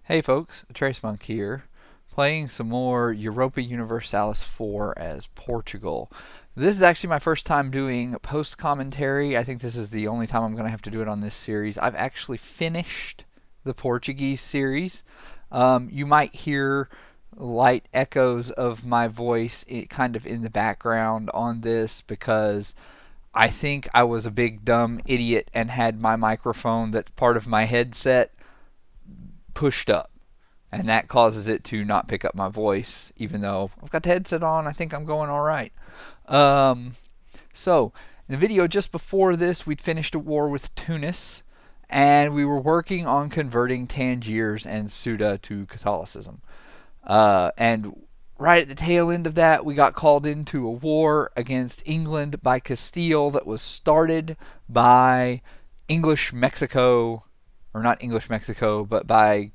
Hey folks, Trace Monk here, playing some more Europa Universalis 4 as Portugal. This is actually my first time doing post commentary. I think this is the only time I'm going to have to do it on this series. I've actually finished the Portuguese series. You might hear light echoes of my voice kind of in the background on this because I think I was a big dumb idiot and had my microphone that's part of my headset pushed up, and that causes it to not pick up my voice, even though I've got the headset on. I think I'm going all right. Um, so, in the video just before this, we'd finished a war with Tunis, and we were working on converting Tangiers and Ceuta to Catholicism. And right at the tail end of that, we got called into a war against England by Castile that was started by English Mexico, or not English Mexico, but by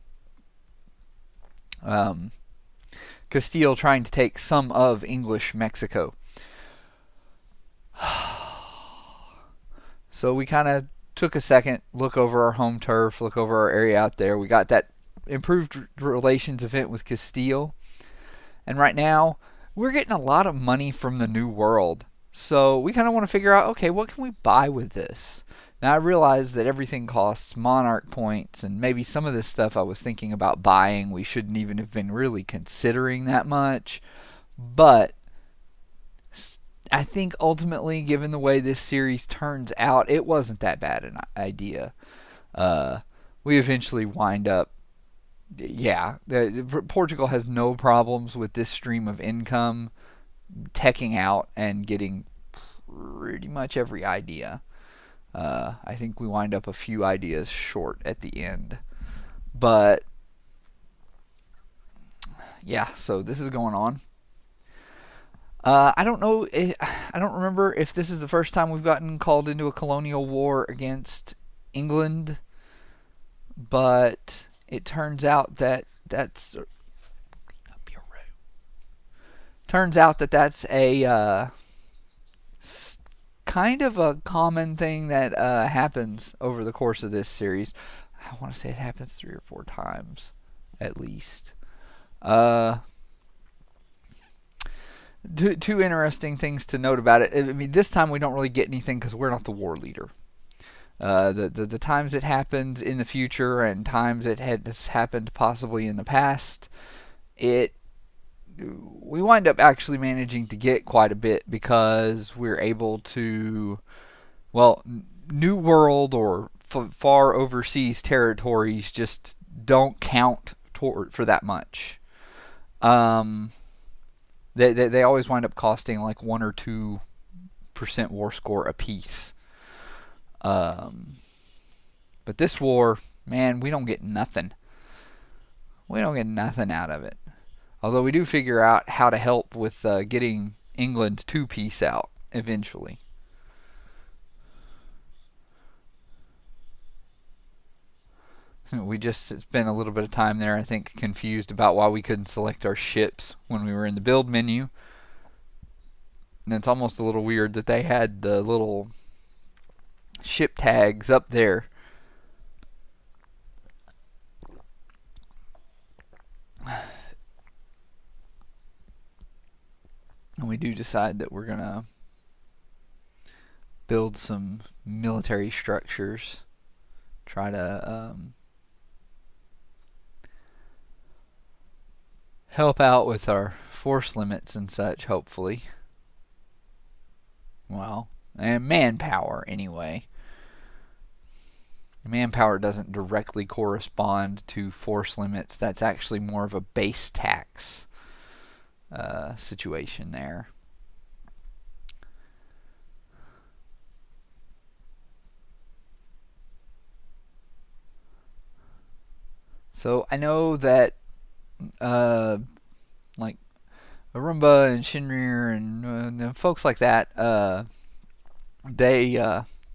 um, Castile trying to take some of English Mexico. So we kind of took a second, look over our home turf, look over our area out there. We got that improved relations event with Castile. And right now, we're getting a lot of money from the New World. So we kind of want to figure out, okay, what can we buy with this? Now I realize that everything costs monarch points, and maybe some of this stuff I was thinking about buying we shouldn't even have been really considering that much. But I think ultimately, given the way this series turns out, it wasn't that bad an idea. Uh, we eventually wind up, yeah, Portugal has no problems with this stream of income teching out and getting pretty much every idea. I think we wind up a few ideas short at the end. But yeah, so this is going on. I don't know. I don't remember if this is the first time we've gotten called into a colonial war against England, but it turns out that that's that's a kind of a common thing that happens over the course of this series. I want to say it happens 3 or 4 times at least. Uh, two interesting things to note about it. I mean, this time we don't really get anything because we're not the war leader. The times it happens in the future and times it has happened possibly in the past, it we wind up actually managing to get quite a bit because we're able to, well, New World or far overseas territories just don't count for that much. Um, they always wind up costing like 1 or 2% war score apiece. Um, but this war, man, we don't get nothing. We don't get nothing out of it. Although we do figure out how to help with getting England to peace out eventually. We just spent a little bit of time there, I think, confused about why we couldn't select our ships when we were in the build menu. And it's almost a little weird that they had the little ship tags up there. And we do decide that we're gonna build some military structures, try to help out with our force limits and such, hopefully. Well, and manpower anyway. Manpower doesn't directly correspond to force limits. That's actually more of a base tax situation there. So I know that like Arumba and Shinrir and folks like that, they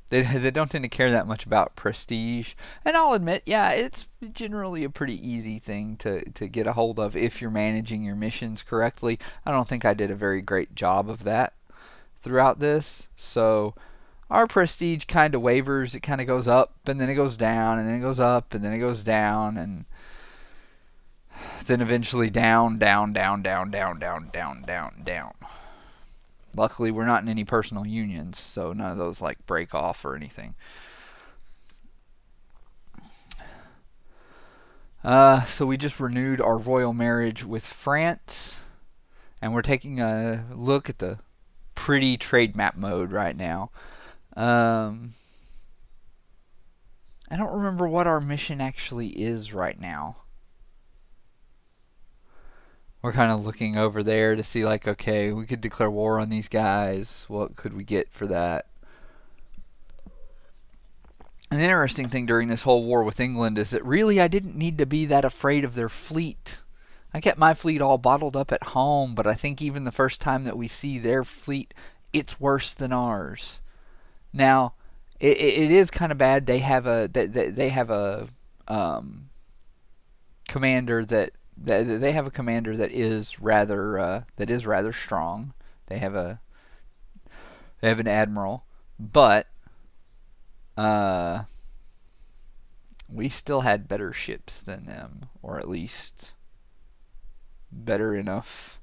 they don't tend to care that much about prestige. And I'll admit, yeah, it's generally a pretty easy thing to get a hold of if you're managing your missions correctly. I don't think I did a very great job of that throughout this. So our prestige kind of wavers. It kind of goes up and then it goes down and then it goes up and then it goes down, and Then eventually down, down, down, down, down, down, down, down, down. Luckily, we're not in any personal unions, so none of those like break off or anything. So we just renewed our royal marriage with France, and we're taking a look at the pretty trade map mode right now. Um, I don't remember what our mission actually is right now. We're kind of looking over there to see, like, okay, we could declare war on these guys. What could we get for that? An interesting thing during this whole war with England is that really I didn't need to be that afraid of their fleet. I kept my fleet all bottled up at home, but I think even the first time that we see their fleet, it's worse than ours. Now, it is kind of bad. They have a commander that is rather strong. They have a they have an admiral, but uh, we still had better ships than them, or at least better enough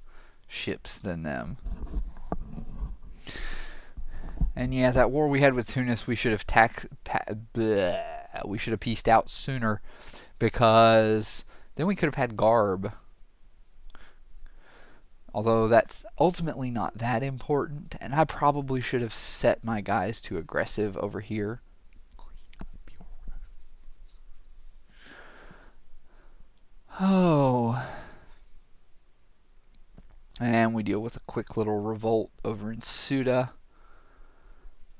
ships than them. And yeah, that war we had with Tunis, we should have we should have pieced out sooner, because then we could have had Garb. Although that's ultimately not that important, and I probably should have set my guys to aggressive over here. Oh. And we deal with a quick little revolt over in Suda.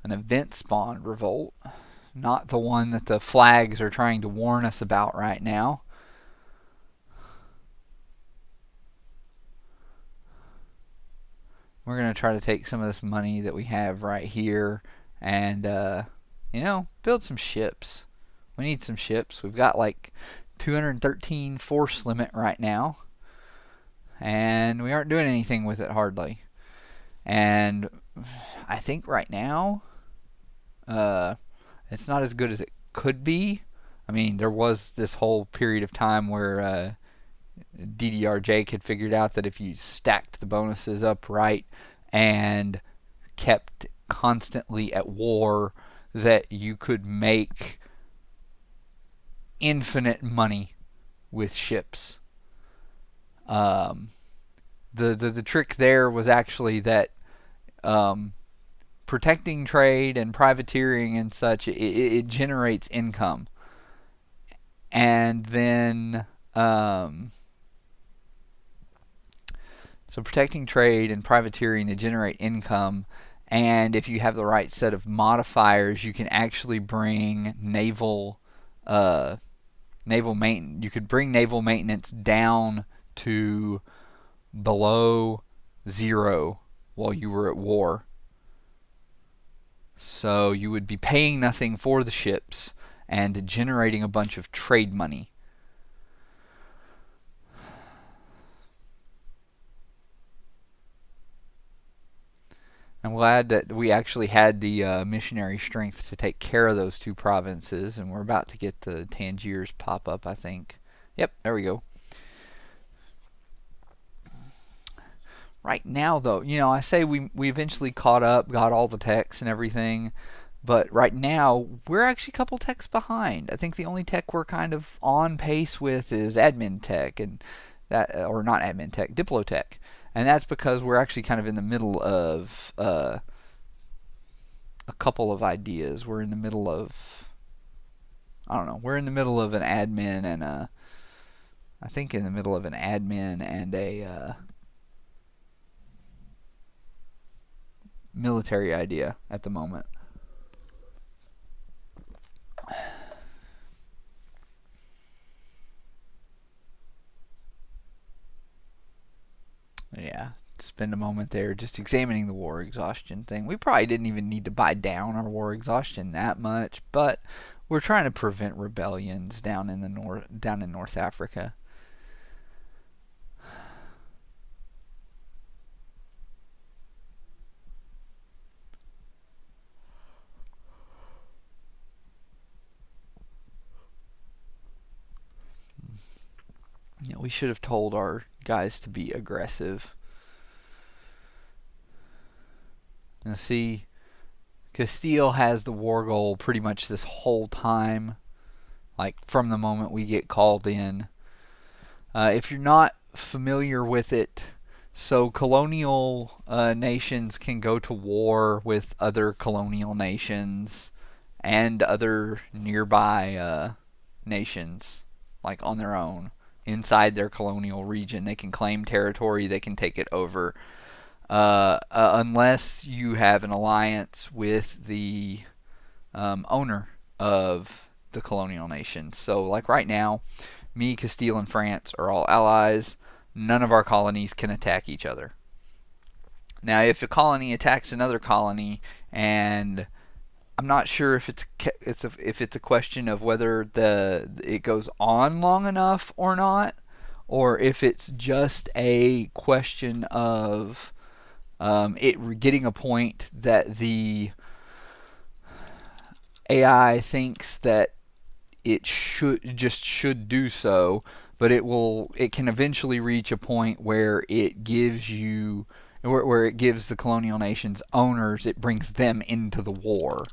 An event spawned revolt. Not the one that the flags are trying to warn us about right now. We're going to try to take some of this money that we have right here and, build some ships. We need some ships. We've got like 213 force limit right now, and we aren't doing anything with it hardly. And I think right now, it's not as good as it could be. I mean, there was this whole period of time where DDR Jake had figured out that if you stacked the bonuses up right and kept constantly at war, that you could make infinite money with ships. The trick there was actually that protecting trade and privateering and such, it generates income, and then so protecting trade and privateering, they generate income, and if you have the right set of modifiers, you can actually bring naval maintenance. You could bring naval maintenance down to below 0 while you were at war. So you would be paying nothing for the ships and generating a bunch of trade money. I'm glad that we actually had the missionary strength to take care of those two provinces, and we're about to get the Tangiers pop up, I think. Yep, there we go. Right now, though, I say we eventually caught up, got all the techs and everything, but right now we're actually a couple techs behind. I think the only tech we're kind of on pace with is admin tech, and that, or not admin tech, diplotech. And that's because we're actually kind of in the middle of a couple of ideas. We're in the middle of, I don't know, we're in the middle of an admin and I think in the middle of an admin and a military idea at the moment. Yeah, spend a moment there just examining the war exhaustion thing. We probably didn't even need to buy down our war exhaustion that much, but we're trying to prevent rebellions down in North Africa. You know, we should have told our guys to be aggressive. Now see, Castile has the war goal pretty much this whole time, like from the moment we get called in. If you're not familiar with it, so colonial nations can go to war with other colonial nations and other nearby nations, like on their own, inside their colonial region. They can claim territory, they can take it over, unless you have an alliance with the owner of the colonial nation. So, like right now, me, Castile, and France are all allies. None of our colonies can attack each other. Now, if a colony attacks another colony, and I'm not sure if it's a question of whether it goes on long enough or not, or if it's just a question of it getting a point that the AI thinks that it should do so, but it can eventually reach a point where it gives you where it gives the colonial nations owners, it brings them into the war.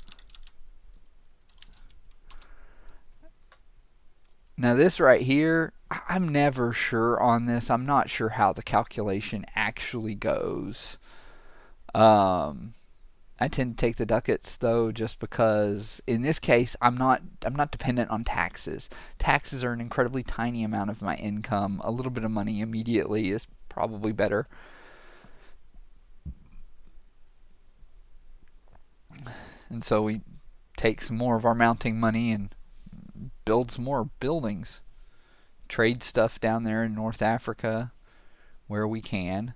Now this right here, I'm never sure on this. I'm not sure how the calculation actually goes. I tend to take the ducats though, just because in this case I'm not dependent on taxes. Taxes are an incredibly tiny amount of my income. A little bit of money immediately is probably better. And so we take some more of our mounting money and build some more buildings. Trade stuff down there in North Africa where we can.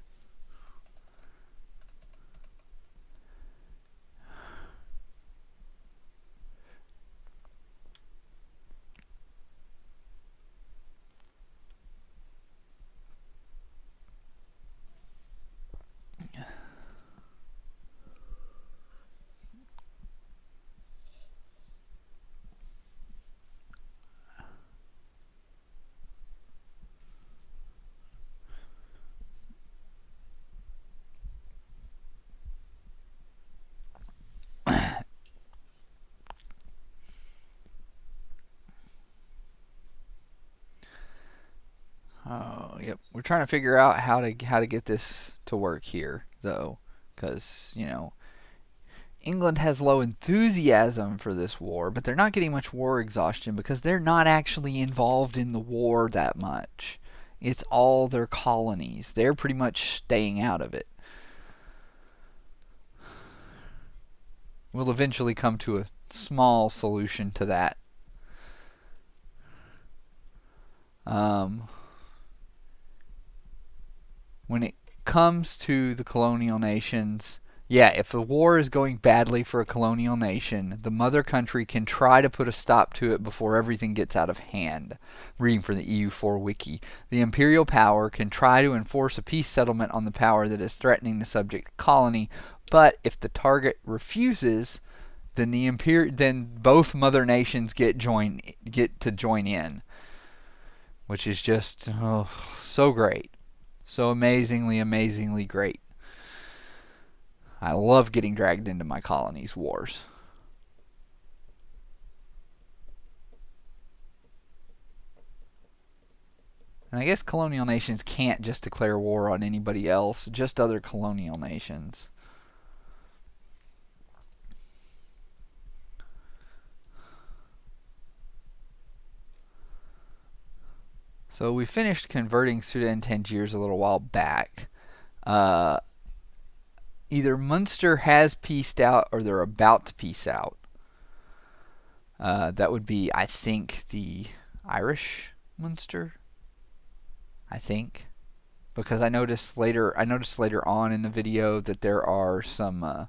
Oh, yep. We're trying to figure out how to get this to work here, though, because England has low enthusiasm for this war, but they're not getting much war exhaustion because they're not actually involved in the war that much. It's all their colonies. They're pretty much staying out of it. We'll eventually come to a small solution to that. When it comes to the colonial nations, yeah, if the war is going badly for a colonial nation, the mother country can try to put a stop to it before everything gets out of hand. Reading from the EU4 wiki. The imperial power can try to enforce a peace settlement on the power that is threatening the subject colony, but if the target refuses, then both mother nations get to join in, which is just so great. So amazingly great. I love getting dragged into my colony's wars. And I guess colonial nations can't just declare war on anybody else, just other colonial nations. So we finished converting Ceuta and Tangiers a little while back. Either Munster has pieced out or they're about to piece out. That would be, I think, the Irish Munster. I think, because I noticed later on in the video that there are some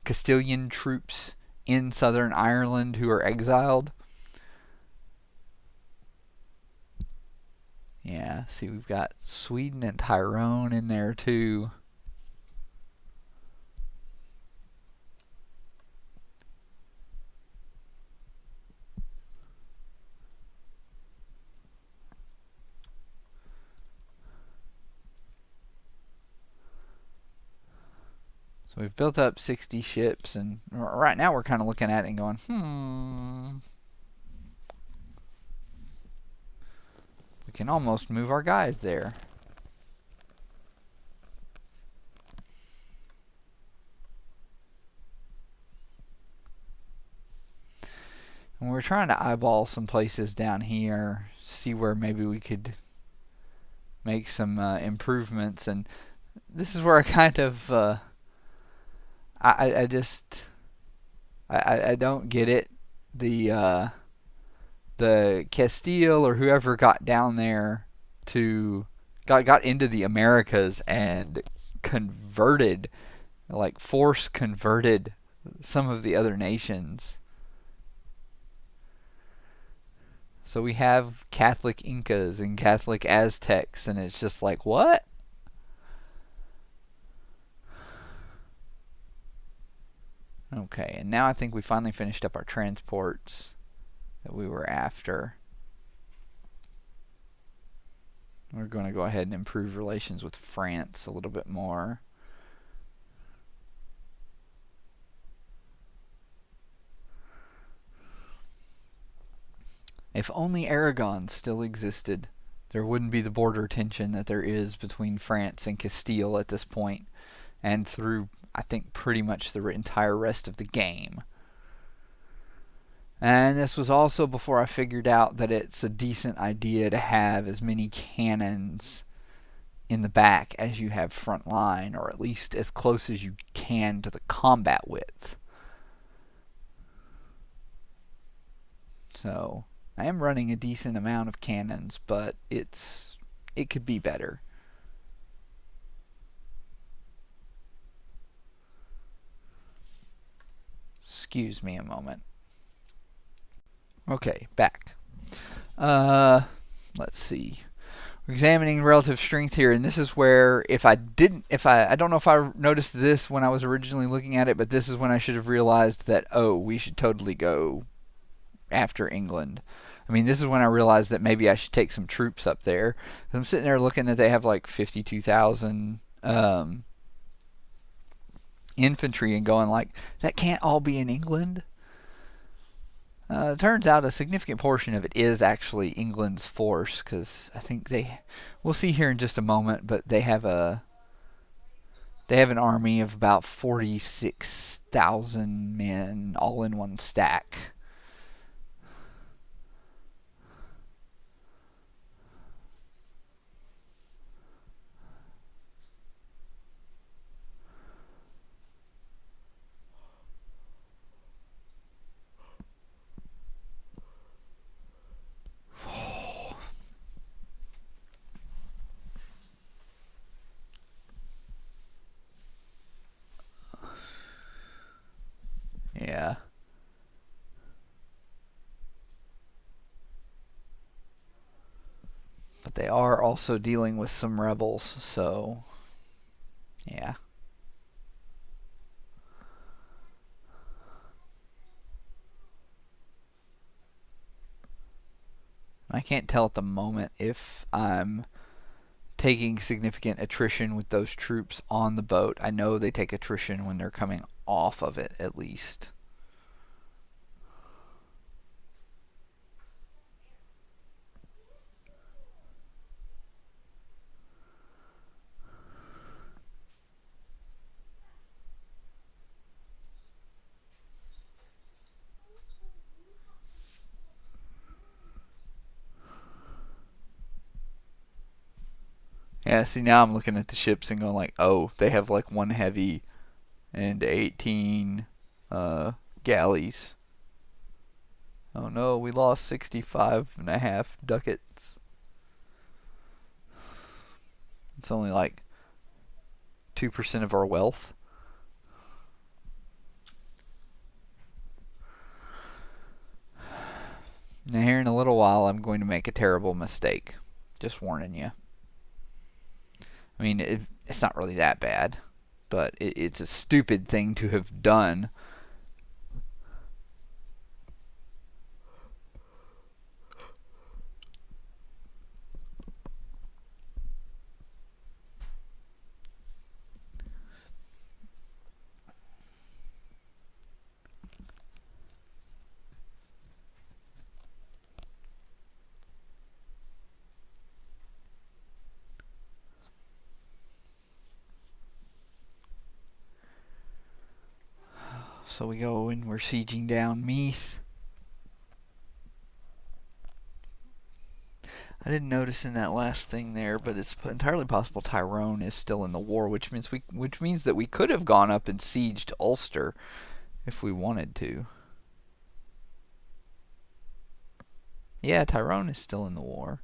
Castilian troops in Southern Ireland who are exiled. Yeah, see, we've got Sweden and Tyrone in there too. So we've built up 60 ships, and right now we're kind of looking at it and going, we can almost move our guys there. And we're trying to eyeball some places down here, see where maybe we could make some improvements. And this is where I kind of, I just, I don't get it. The Castile or whoever got down there to got into the Americas and converted, like force converted some of the other nations. So we have Catholic Incas and Catholic Aztecs, and it's just like, what? Okay, and now I think we finally finished up our transports that we were after. We're going to go ahead and improve relations with France a little bit more. If only Aragon still existed, there wouldn't be the border tension that there is between France and Castile at this point, and through, I think, pretty much the entire rest of the game. And this was also before I figured out that it's a decent idea to have as many cannons in the back as you have front line, or at least as close as you can to the combat width. So I am running a decent amount of cannons, but it could be better. Excuse me a moment. Okay, back. Let's see. We're examining relative strength here, and this is where I don't know if I noticed this when I was originally looking at it, but this is when I should have realized that, oh, we should totally go after England. I mean, this is when I realized that maybe I should take some troops up there. I'm sitting there looking that they have like 52,000 infantry and going like, that can't all be in England. It turns out a significant portion of it is actually England's force, because I think we'll see here in just a moment, but they have an army of about 46,000 men all in one stack. Yeah. But they are also dealing with some rebels, so yeah. I can't tell at the moment if I'm taking significant attrition with those troops on the boat. I know they take attrition when they're coming off of it, at least. Yeah, see, now I'm looking at the ships and going like, oh, they have like one heavy and 18 galleys. Oh no, we lost 65.5 ducats. It's only like 2% of our wealth. Now here in a little while I'm going to make a terrible mistake. Just warning you. I mean, it's not really that bad, but it's a stupid thing to have done. So we go and we're sieging down Meath. I didn't notice in that last thing there, but it's entirely possible Tyrone is still in the war, which means that we could have gone up and sieged Ulster if we wanted to. Yeah, Tyrone is still in the war,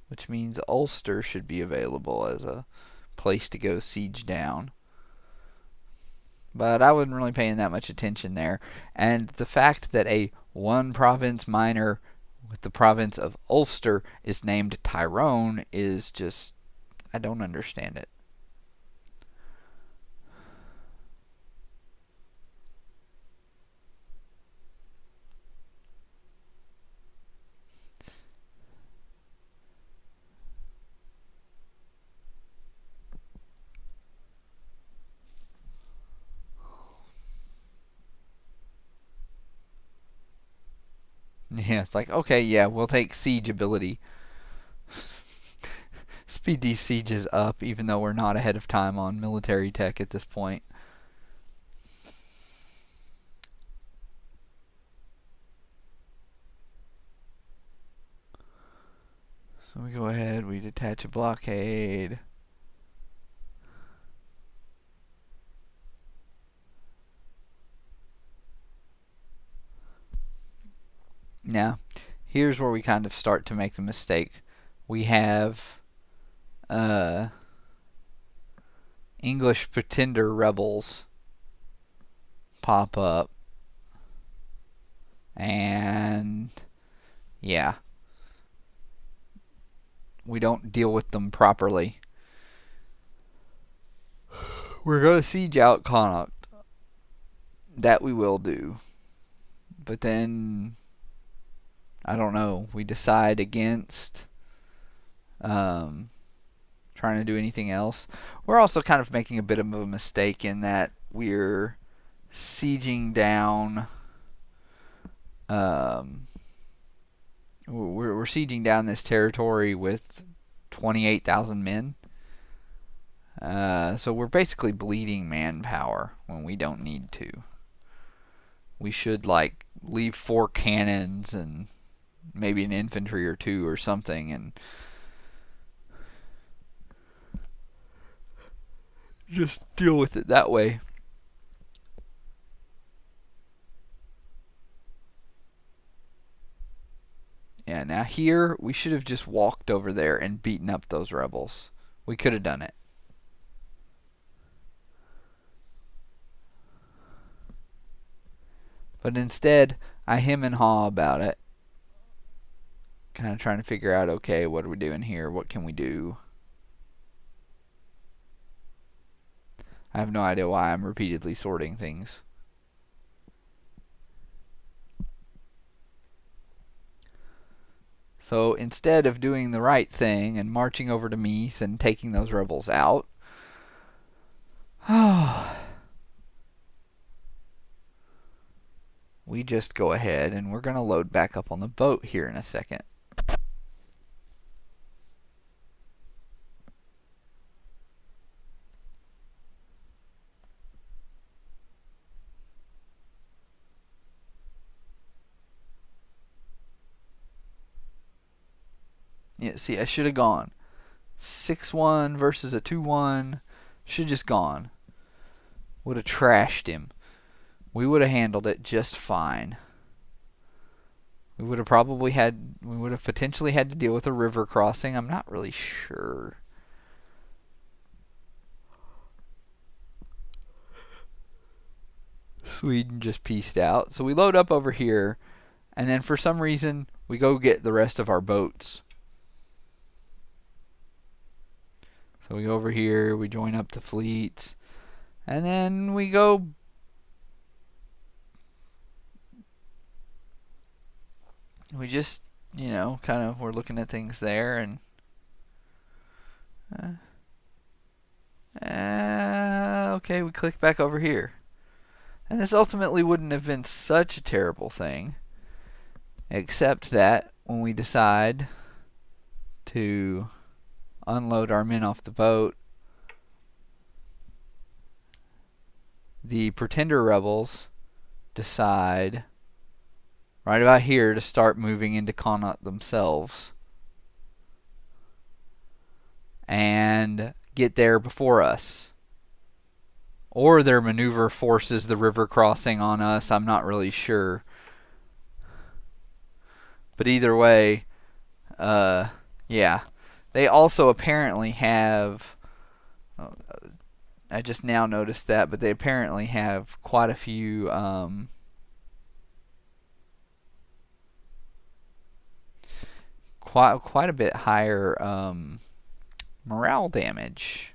which means Ulster should be available as a place to go siege down. But I wasn't really paying that much attention there. And the fact that a one province minor with the province of Ulster is named Tyrone is just, I don't understand it. Yeah, it's like, okay, yeah, we'll take siege ability. Speed these sieges up, even though we're not ahead of time on military tech at this point. So we go ahead, we detach a blockade. Now, here's where we kind of start to make the mistake. We have English pretender rebels pop up. And yeah, we don't deal with them properly. We're going to siege out Connaught. That we will do. But then, I don't know, we decide against trying to do anything else. We're also kind of making a bit of a mistake in that we're sieging down we're sieging down this territory with 28,000 men. So we're basically bleeding manpower when we don't need to. We should like leave 4 cannons and maybe an infantry or 2 or something and just deal with it that way. Yeah, now here we should have just walked over there and beaten up those rebels. We could have done it. But instead, I hem and haw about it. Kind of trying to figure out, okay, what are we doing here? What can we do? I have no idea why I'm repeatedly sorting things. So instead of doing the right thing and marching over to Meath and taking those rebels out, we just go ahead and we're going to load back up on the boat here in a second. Yeah, see, I should have gone. 6-1 versus a 2-1. Should have just gone. Would have trashed him. We would have handled it just fine. We would have potentially had to deal with a river crossing. I'm not really sure. Sweden just pieced out. So we load up over here, and then for some reason, we go get the rest of our boats. So we go over here, we join up the fleets, and then we go we just, kind of we're looking at things there and okay, we click back over here. And this ultimately wouldn't have been such a terrible thing, except that when we decide to unload our men off the boat, the pretender rebels decide right about here to start moving into Connaught themselves and get there before us. Or their maneuver forces the river crossing on us. I'm not really sure. But either way, yeah. They also apparently have. I just now noticed that, but they apparently have quite a few. Quite a bit higher morale damage,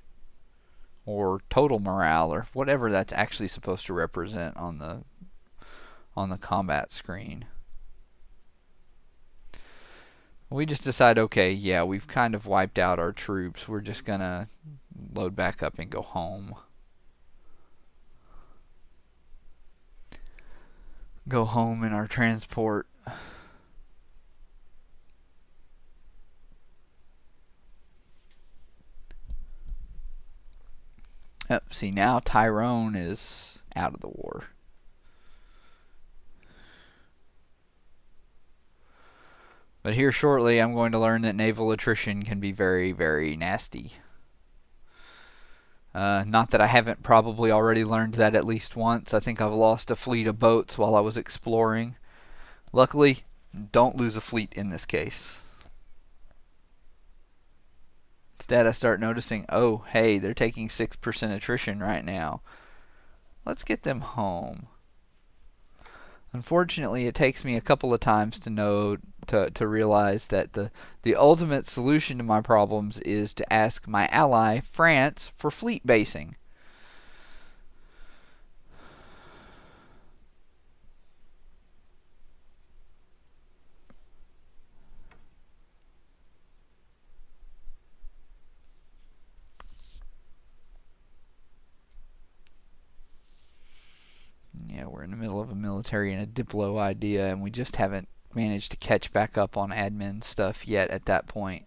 or total morale, or whatever that's actually supposed to represent on the combat screen. We just decide, okay, yeah, we've kind of wiped out our troops. We're just gonna load back up and go home. Go home in our transport. Yep, see, now Tyrone is out of the war. But here shortly, I'm going to learn that naval attrition can be very, very nasty. Not that I haven't probably already learned that at least once. I think I've lost a fleet of boats while I was exploring. Luckily, don't lose a fleet in this case. Instead, I start noticing, oh, hey, they're taking 6% attrition right now. Let's get them home. Unfortunately, it takes me a couple of times to realize that the ultimate solution to my problems is to ask my ally, France, for fleet basing. Yeah, we're in the middle of a military and a diplo idea, and we just haven't managed to catch back up on admin stuff yet at that point.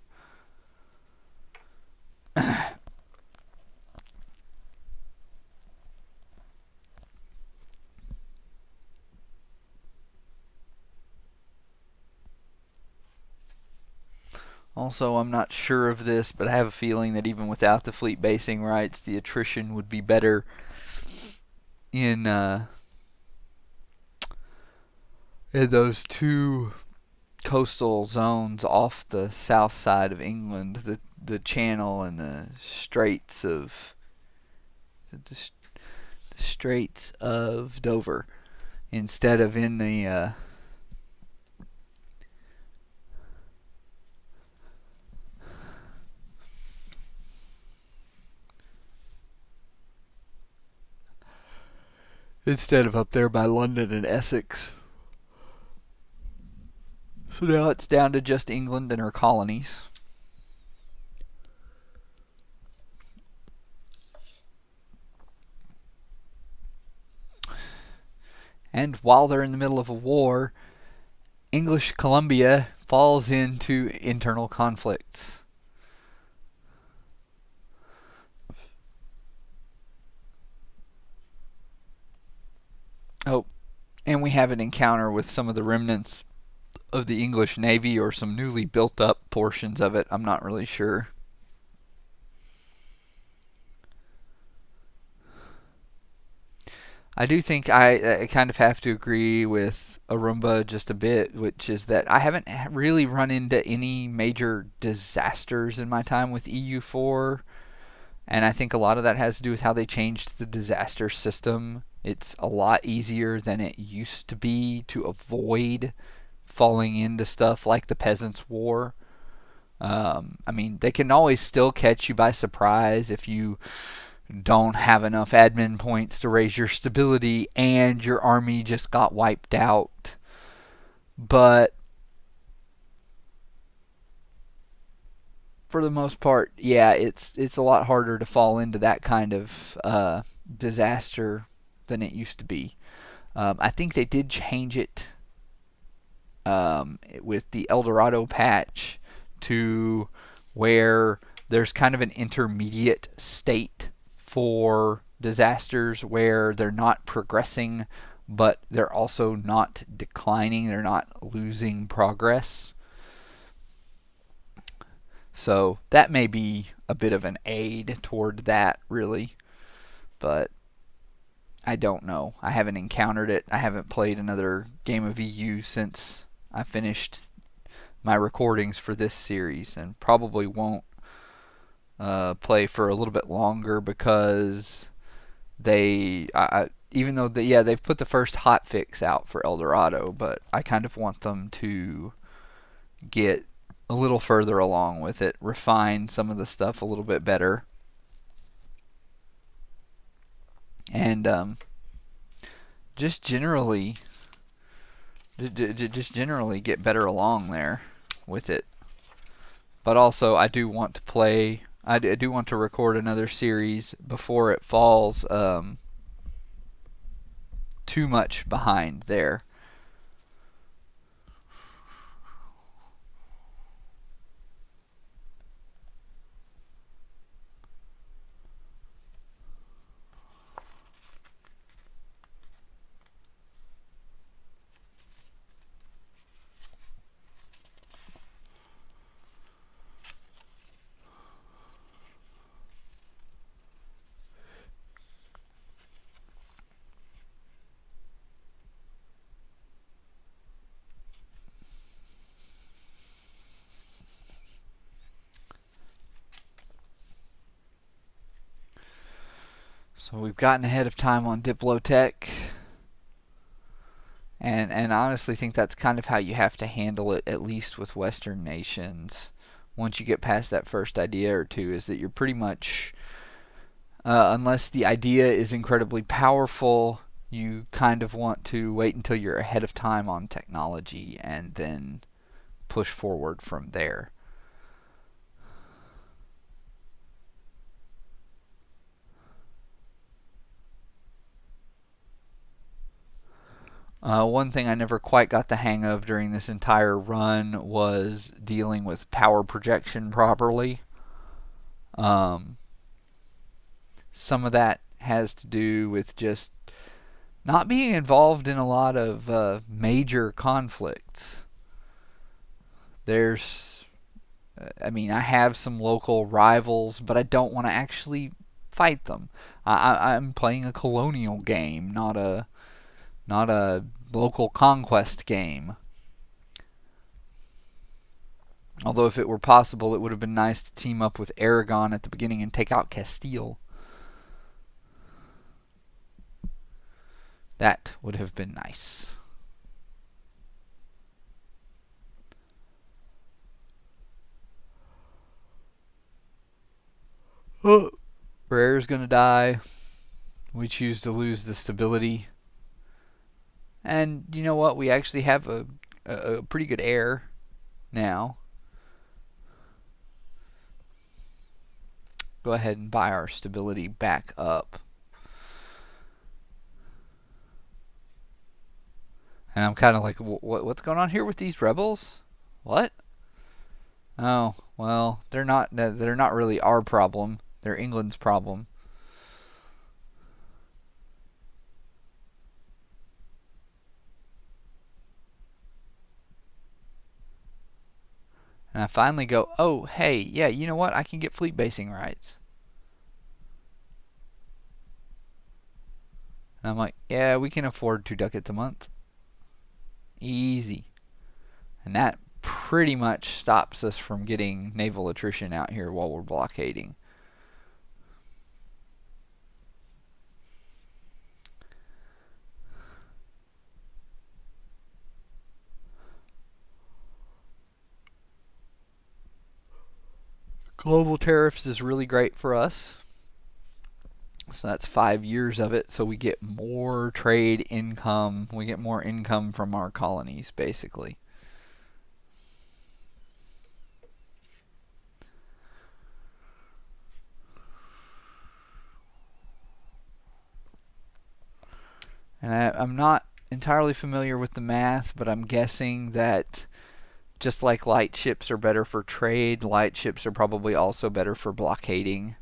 Also, I'm not sure of this, but I have a feeling that even without the fleet basing rights, the attrition would be better in those two coastal zones off the south side of England, the Channel and the Straits of Dover, instead of in the instead of up there by London and Essex. So now it's down to just England and her colonies. And while they're in the middle of a war, English Columbia falls into internal conflicts. Oh, and we have an encounter with some of the remnants of the English Navy, or some newly built up portions of it. I'm not really sure. I do think I kind of have to agree with Arumba just a bit, which is that I haven't really run into any major disasters in my time with EU4, and I think a lot of that has to do with how they changed the disaster system. It's a lot easier than it used to be to avoid falling into stuff like the Peasants' War. I mean, they can always still catch you by surprise if you don't have enough admin points to raise your stability and your army just got wiped out. But for the most part, yeah, it's a lot harder to fall into that kind of disaster than it used to be. I think they did change it with the El Dorado patch to where there's kind of an intermediate state for disasters where they're not progressing but they're also not declining, they're not losing progress. So that may be a bit of an aid toward that, really. But I don't know. I haven't encountered it. I haven't played another game of EU since I finished my recordings for this series, and probably won't play for a little bit longer because even though they've put the first hot fix out for El Dorado, but I kind of want them to get a little further along with it, refine some of the stuff a little bit better, and just generally get better along there with it. But also, I do want to play. I do want to record another series before it falls too much behind there. So we've gotten ahead of time on Diplotech, and I honestly think that's kind of how you have to handle it, at least with Western nations. Once you get past that first idea or two, is that you're pretty much, unless the idea is incredibly powerful, you kind of want to wait until you're ahead of time on technology and then push forward from there. One thing I never quite got the hang of during this entire run was dealing with power projection properly. Um, some of that has to do with just not being involved in a lot of major conflicts. There's, I have some local rivals, but I don't want to actually fight them. I'm playing a colonial game, not a local conquest game. Although if it were possible, it would have been nice to team up with Aragon at the beginning and take out Castile. That would have been nice. Oh, Rare's gonna die. We choose to lose the stability. And you know what? We actually have a pretty good heir now. Go ahead and buy our stability back up. And I'm kind of like, what's going on here with these rebels? What? Oh, well, they're not really our problem. They're England's problem. And I finally go, oh, hey, yeah, you know what? I can get fleet basing rights. And I'm like, yeah, we can afford 2 ducats a month. Easy. And that pretty much stops us from getting naval attrition out here while we're blockading. Global tariffs is really great for us. So that's 5 years of it. So we get more trade income. We get more income from our colonies, basically. And I'm not entirely familiar with the math, but I'm guessing that just like light ships are better for trade, light ships are probably also better for blockading.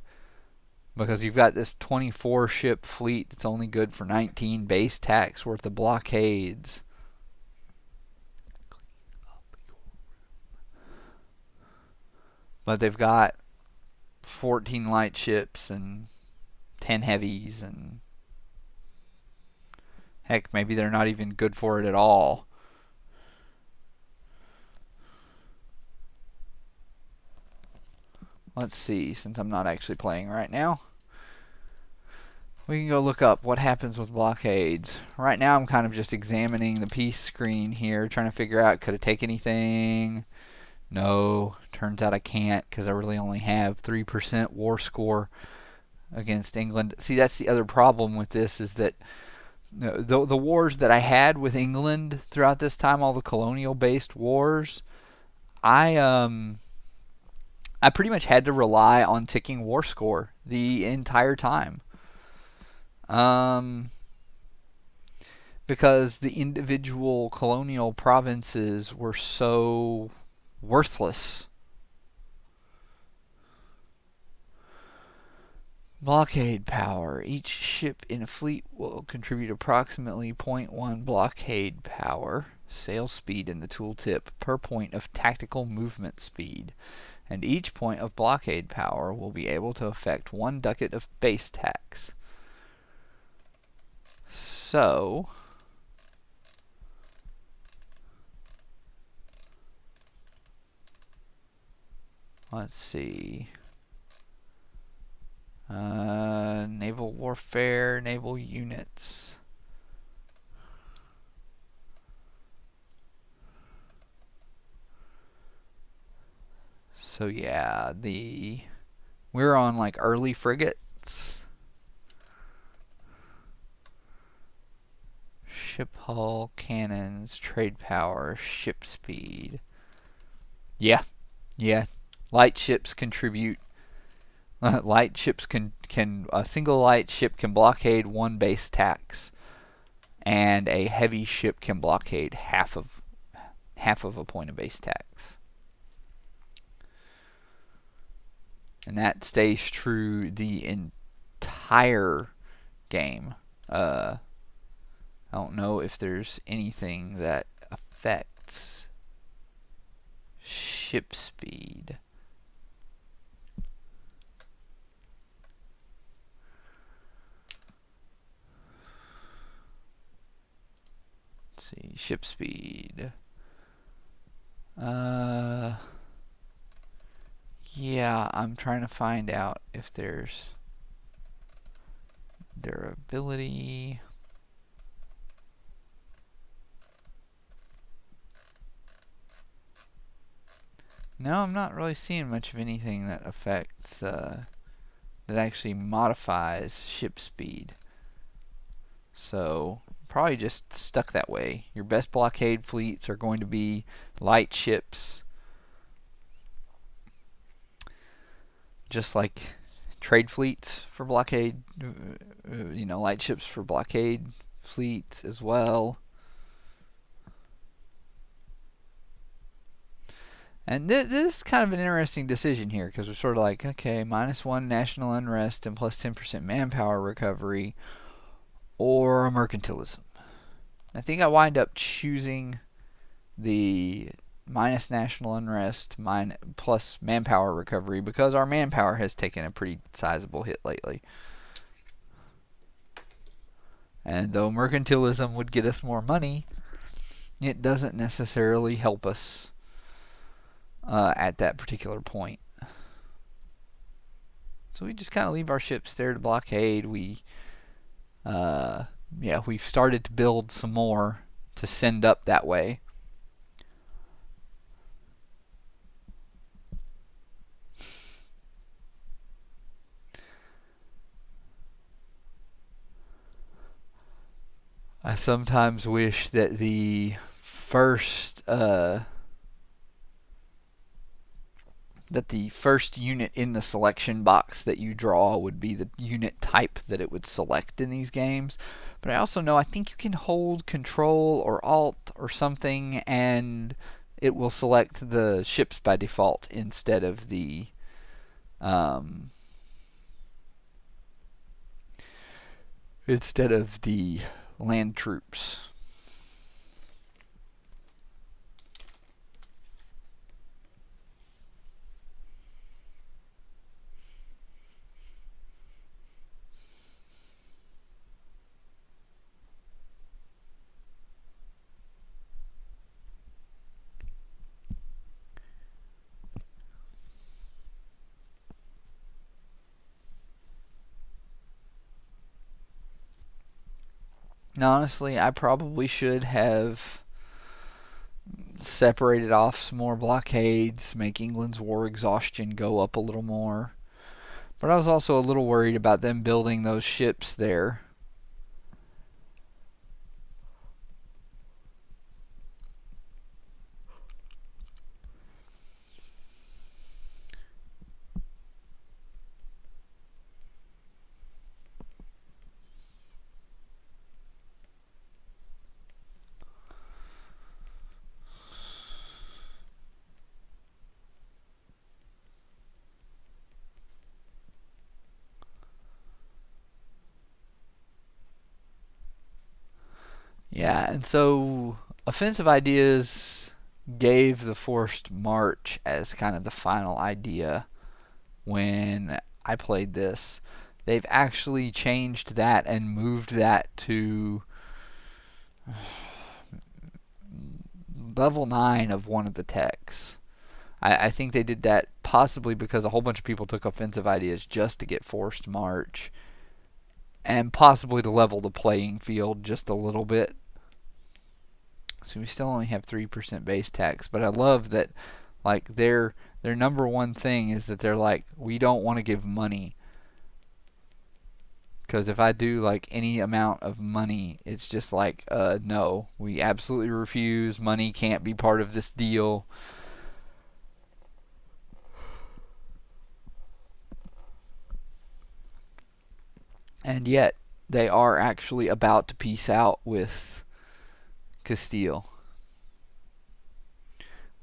because you've got this 24 ship fleet that's only good for 19 base tacks worth of blockades. But they've got 14 light ships and 10 heavies, and heck, maybe they're not even good for it at all. Let's see, since I'm not actually playing right now, we can go look up what happens with blockades. Right now I'm kind of just examining the peace screen here, trying to figure out, could it take anything? No, turns out I can't, because I really only have 3% war score against England. See, that's the other problem with this, is that the wars that I had with England throughout this time, all the colonial-based wars, I pretty much had to rely on ticking war score the entire time. Because the individual colonial provinces were so worthless. Blockade power. Each ship in a fleet will contribute approximately 0.1 blockade power, sail speed in the tooltip, per point of tactical movement speed. And each point of blockade power will be able to affect 1 ducat of base tax. So, let's see. Naval warfare, naval units. So yeah, we're on like early frigates. Ship hull, cannons, trade power, ship speed. Yeah. Light ships contribute. Light ships can a single light ship can blockade 1 base tax, and a heavy ship can blockade half of a point of base tax. And that stays true the entire game. I don't know if there's anything that affects ship speed. Let's see, ship speed. Yeah, I'm trying to find out if there's durability. No, I'm not really seeing much of anything that affects, that actually modifies ship speed. So, probably just stuck that way. Your best blockade fleets are going to be light ships. Just like trade fleets for blockade, light ships for blockade fleets as well. And this is kind of an interesting decision here, because we're sort of like, okay, -1 national unrest and plus 10% manpower recovery, or mercantilism. I think I wind up choosing the minus national unrest plus manpower recovery, because our manpower has taken a pretty sizable hit lately. And though mercantilism would get us more money, it doesn't necessarily help us at that particular point. So we just kind of leave our ships there to blockade. We've started to build some more to send up that way. I sometimes wish that the first unit in the selection box that you draw would be the unit type that it would select in these games. But I also know, I think you can hold Control or Alt or something, and it will select the ships by default instead of the instead of the land troops. Now, honestly, I probably should have separated off some more blockades, make England's war exhaustion go up a little more. But I was also a little worried about them building those ships there. Yeah, and so offensive ideas gave the forced march as kind of the final idea when I played this. They've actually changed that and moved that to level 9 of one of the techs. I think they did that possibly because a whole bunch of people took offensive ideas just to get forced march, and possibly to level the playing field just a little bit. So we still only have 3% base tax, but I love that, like, their number one thing is that they're like, we don't want to give money, because if I do like any amount of money, it's just like, no, we absolutely refuse. Money can't be part of this deal. And yet, they are actually about to peace out with Castile.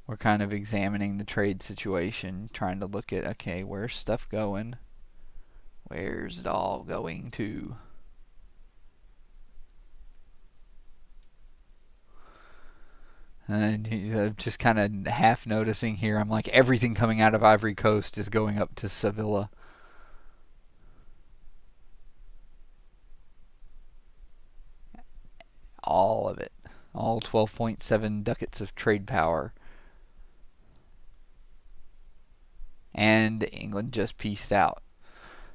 We're kind of examining the trade situation, trying to look at, okay, where's stuff going? Where's it all going to? And just kind of half noticing here, I'm like, everything coming out of Ivory Coast is going up to Sevilla. All of it. All 12.7 ducats of trade power. And England just peaced out.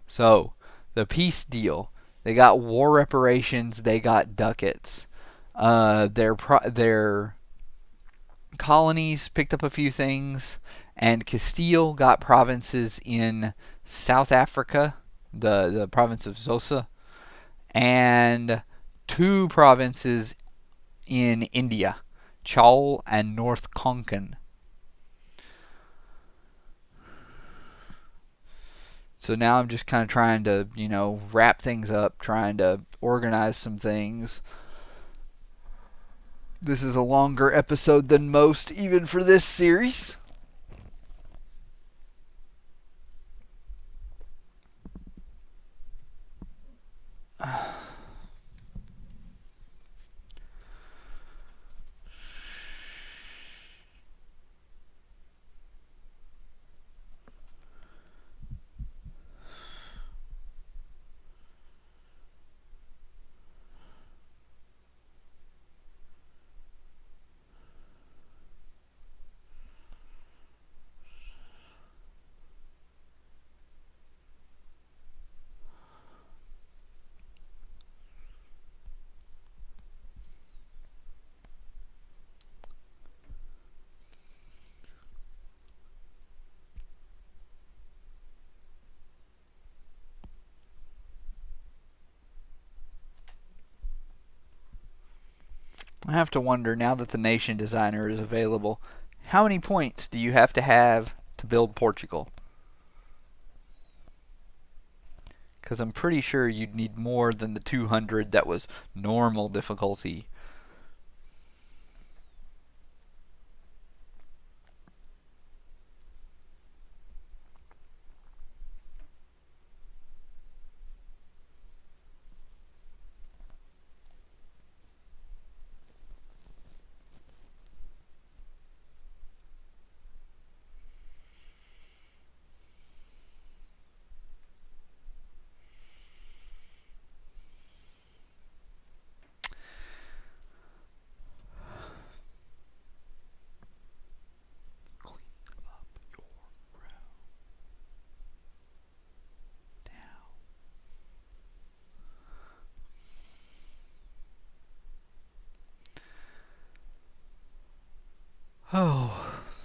So, the peace deal. They got war reparations, they got ducats. Their colonies picked up a few things, and Castile got provinces in South Africa, the province of Zosa, and 2 provinces in India, Chaul and North Konkan. So now I'm just kind of trying to, wrap things up, trying to organize some things. This is a longer episode than most, even for this series. I have to wonder, now that the nation designer is available, how many points do you have to build Portugal? Because I'm pretty sure you'd need more than the 200 that was normal difficulty.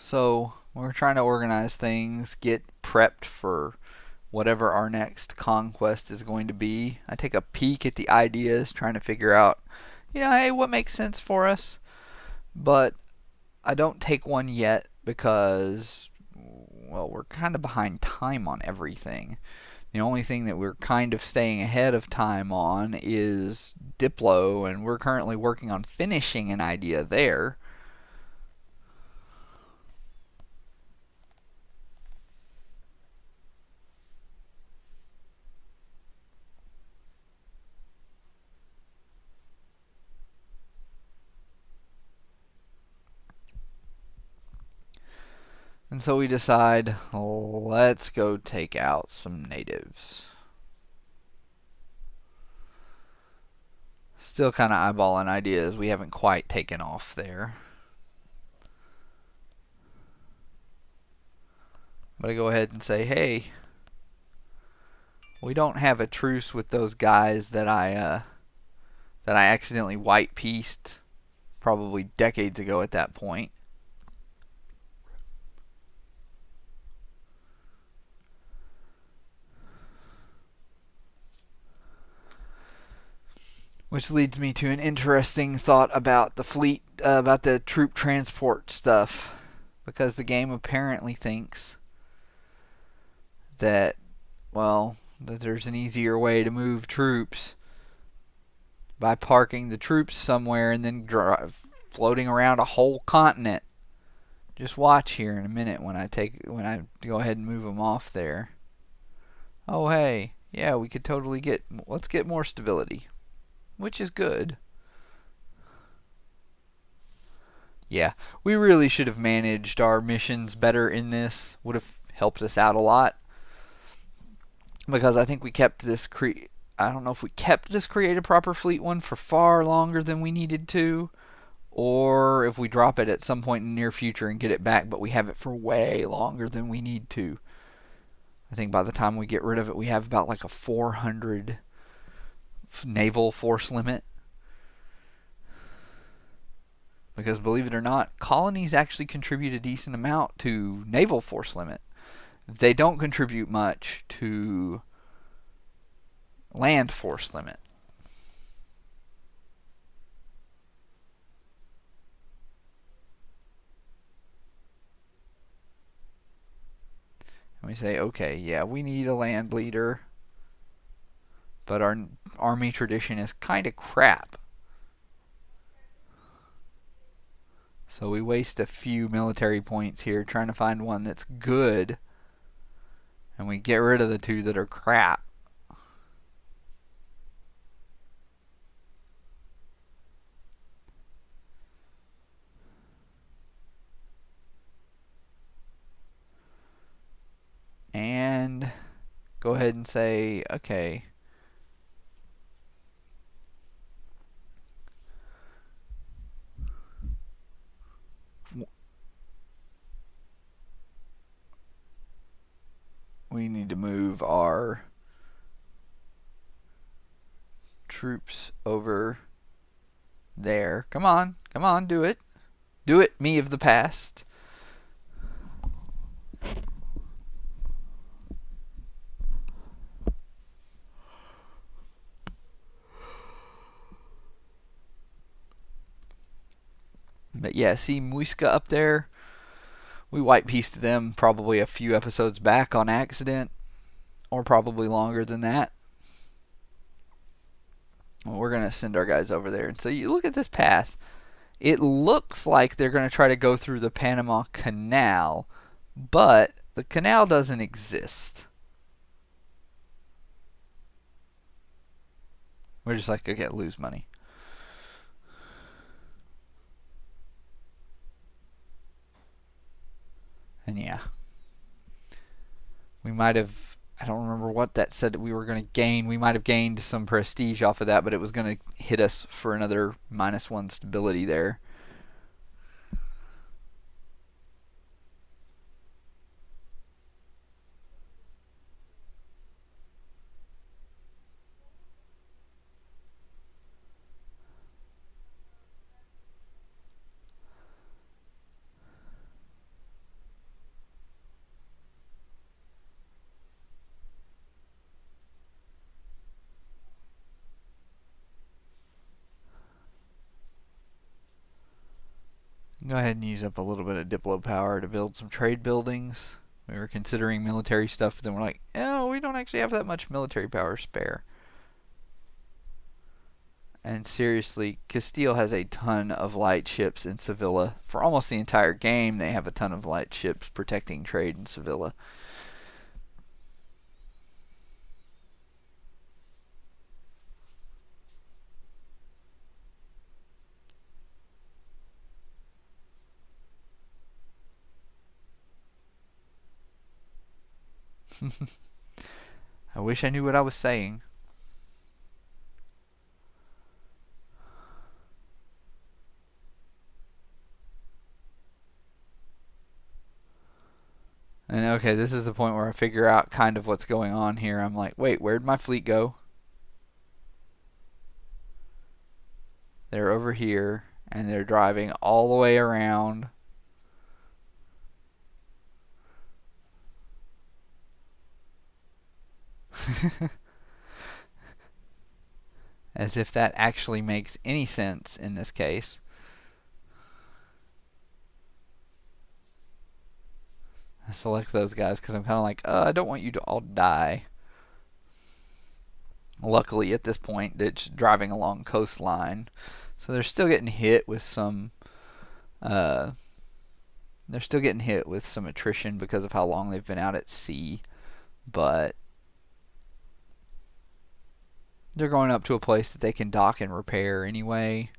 So we're trying to organize things, get prepped for whatever our next conquest is going to be. I take a peek at the ideas, trying to figure out, hey, what makes sense for us. But I don't take one yet because, well, we're kind of behind time on everything. The only thing that we're kind of staying ahead of time on is Diplo, and we're currently working on finishing an idea there. And so we decide, let's go take out some natives. Still kind of eyeballing ideas. We haven't quite taken off there. But I go ahead and say, hey, we don't have a truce with those guys that I accidentally white pieced probably decades ago at that point. Which leads me to an interesting thought about the fleet, about the troop transport stuff. Because the game apparently thinks that, well, that there's an easier way to move troops by parking the troops somewhere and then floating around a whole continent. Just watch here in a minute when I go ahead and move them off there. Oh hey, yeah, we could totally let's get more stability, which is good. Yeah, we really should have managed our missions better in this. Would have helped us out a lot. Because I think we kept this I don't know if we kept this create a proper fleet one for far longer than we needed to, or if we drop it at some point in the near future and get it back, but we have it for way longer than we need to. I think by the time we get rid of it, we have about like a 400 naval force limit. Because believe it or not, colonies actually contribute a decent amount to naval force limit. They don't contribute much to land force limit. And we say, okay, yeah, we need a land leader, but our army tradition is kind of crap. So we waste a few military points here trying to find one that's good, and we get rid of the two that are crap. And go ahead and say, okay, we need to move our troops over there. Come on, do it. Do it, me of the past. But yeah, see Muisca up there? We white pieced them probably a few episodes back on accident, or probably longer than that. Well, we're going to send our guys over there. And so you look at this path. It looks like they're going to try to go through the Panama Canal, but the canal doesn't exist. We're just like, okay, lose money. And yeah, we might have, I don't remember what that said that we were going to gain. We might have gained some prestige off of that, but it was going to hit us for another -1 stability there. Go ahead and use up a little bit of Diplo power to build some trade buildings. We were considering military stuff, but then we're like, oh, we don't actually have that much military power spare. And seriously, Castile has a ton of light ships in Sevilla. For almost the entire game, they have a ton of light ships protecting trade in Sevilla. I wish I knew what I was saying. And okay, this is the point where I figure out kind of what's going on here. I'm like, wait, where'd my fleet go? They're over here, and they're driving all the way around. As if that actually makes any sense in this case. I select those guys because I'm kind of like, I don't want you to all die. Luckily, at this point, it's driving along coastline, so they're still getting hit with some. They're still getting hit with some attrition because of how long they've been out at sea, but they're going up to a place that they can dock and repair anyway.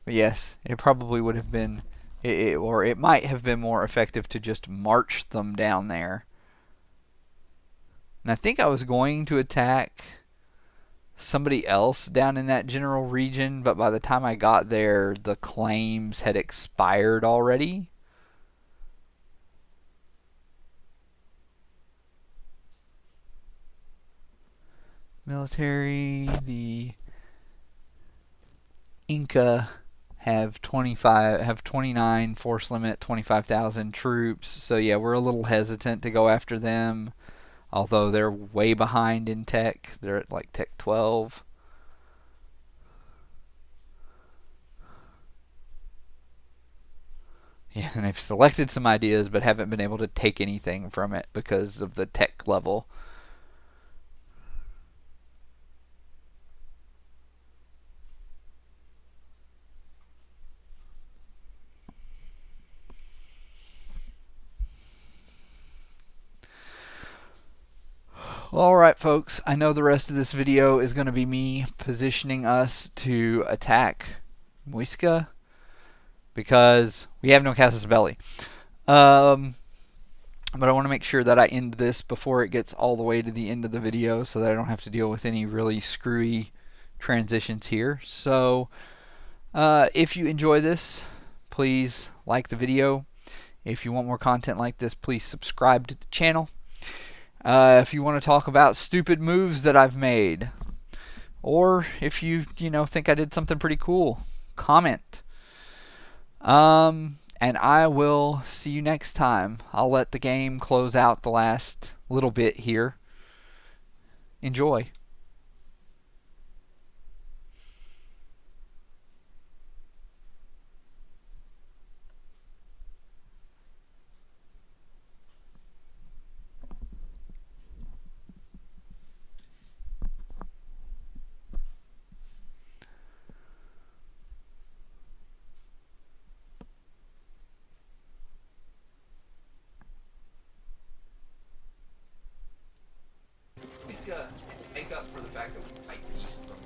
But yes, it probably would have been, or it might have been more effective to just march them down there. And I think I was going to attack somebody else down in that general region, but by the time I got there, the claims had expired already. Military, the Inca have 29 force limit, 25,000 troops. So yeah, we're a little hesitant to go after them, although they're way behind in tech. They're at like tech 12. Yeah, and they've selected some ideas but haven't been able to take anything from it because of the tech level. Alright folks, I know the rest of this video is going to be me positioning us to attack Muisca because we have no casus belli. But I want to make sure that I end this before it gets all the way to the end of the video so that I don't have to deal with any really screwy transitions here. So if you enjoy this, please like the video. If you want more content like this, please subscribe to the channel. If you want to talk about stupid moves that I've made, or if you think I did something pretty cool, comment. And I will see you next time. I'll let the game close out the last little bit here. Enjoy. We just gotta make up for the fact that we might east them.